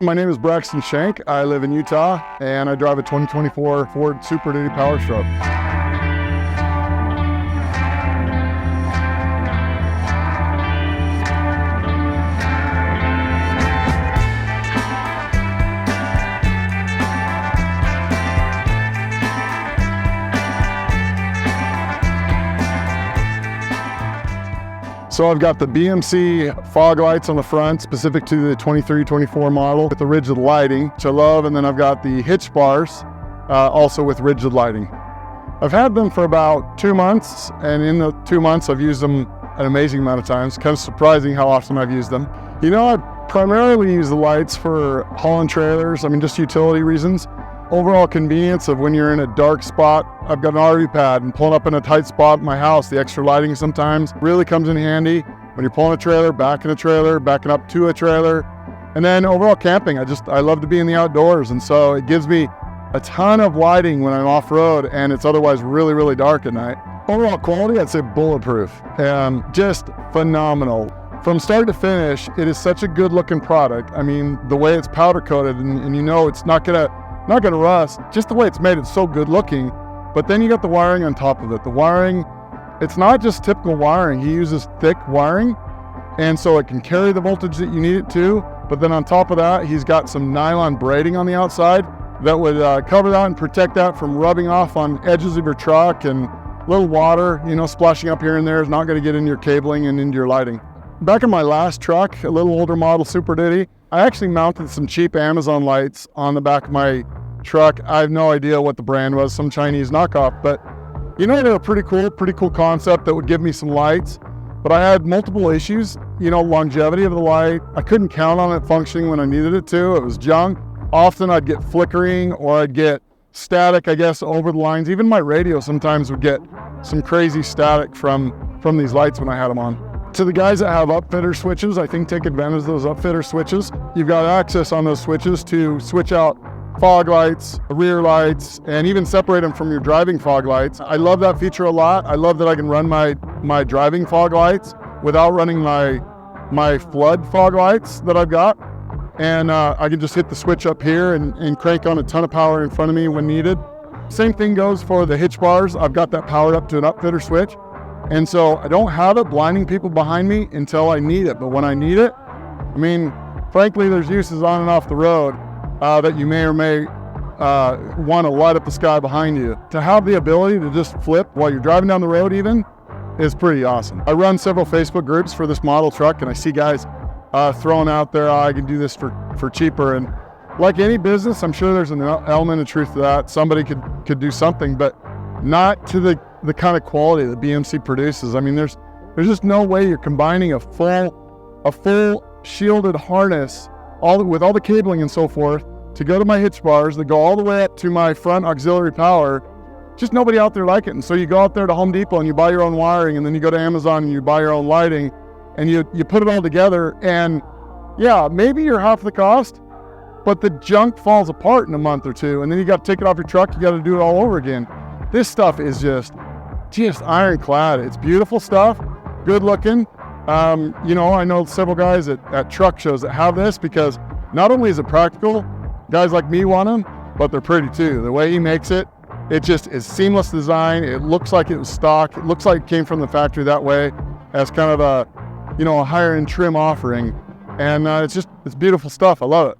My name is Braxton Shenk. I live in Utah, and I drive a 2024 Ford Super Duty Power Stroke. So I've got the BMC fog lights on the front, specific to the 23-24 model with the rigid lighting, which I love, and then I've got the hitch bars, also with rigid lighting. I've had them for about 2 months, and in the 2 months I've used them an amazing amount of times. Kind of surprising how often I've used them. You know, I primarily use the lights for hauling trailers, just utility reasons. Overall convenience of when you're in a dark spot. I've got an RV pad and pulling up in a tight spot in my house. The extra lighting sometimes really comes in handy when you're pulling a trailer, backing up to a trailer. And then overall camping, I love to be in the outdoors. And so it gives me a ton of lighting when I'm off-road and it's otherwise really, really dark at night. Overall quality, I'd say bulletproof and just phenomenal. From start to finish, it is such a good looking product. The way it's powder coated and you know it's not gonna rust, just the way it's made, it's so good looking. But then you got the wiring on top of it. The wiring, it's not just typical wiring. He uses thick wiring, and so it can carry the voltage that you need it to. But then on top of that, he's got some nylon braiding on the outside that would cover that and protect that from rubbing off on edges of your truck, and little water, splashing up here and there is not gonna get into your cabling and into your lighting. Back in my last truck, a little older model Super Duty, I actually mounted some cheap Amazon lights on the back of my truck. I have no idea what the brand was, some Chinese knockoff, but they're a pretty cool concept that would give me some lights. But I had multiple issues, longevity of the light. I couldn't count on it functioning when I needed it to. It was junk. Often I'd get flickering or I'd get static, over the lines. Even my radio sometimes would get some crazy static from these lights when I had them on. To the guys that have upfitter switches, I think take advantage of those upfitter switches. You've got access on those switches to switch out fog lights, rear lights, and even separate them from your driving fog lights. I love that feature a lot. I love that I can run my driving fog lights without running my flood fog lights that I've got. And I can just hit the switch up here and crank on a ton of power in front of me when needed. Same thing goes for the hitch bars. I've got that powered up to an upfitter switch. And so I don't have it blinding people behind me until I need it. But when I need it, frankly, there's uses on and off the road that you may or may want to light up the sky behind you. To have the ability to just flip while you're driving down the road even is pretty awesome. I run several Facebook groups for this model truck, and I see guys throwing out there, I can do this for cheaper. And like any business, I'm sure there's an element of truth to that. Somebody could do something, but not to the kind of quality that BMC produces. There's just no way you're combining a full shielded harness with all the cabling and so forth to go to my hitch bars that go all the way up to my front auxiliary power. Just nobody out there like it. And so you go out there to Home Depot and you buy your own wiring, and then you go to Amazon and you buy your own lighting, and you put it all together, and yeah, maybe you're half the cost, but the junk falls apart in a month or two, and then you got to take it off your truck, you got to do it all over again. This stuff is just ironclad. It's beautiful stuff, good looking. I know several guys at truck shows that have this because not only is it practical, guys like me want them, but they're pretty too. The way he makes it, it just is seamless design. It looks like it was stock. It looks like it came from the factory that way as kind of a higher end trim offering. And it's beautiful stuff. I love it.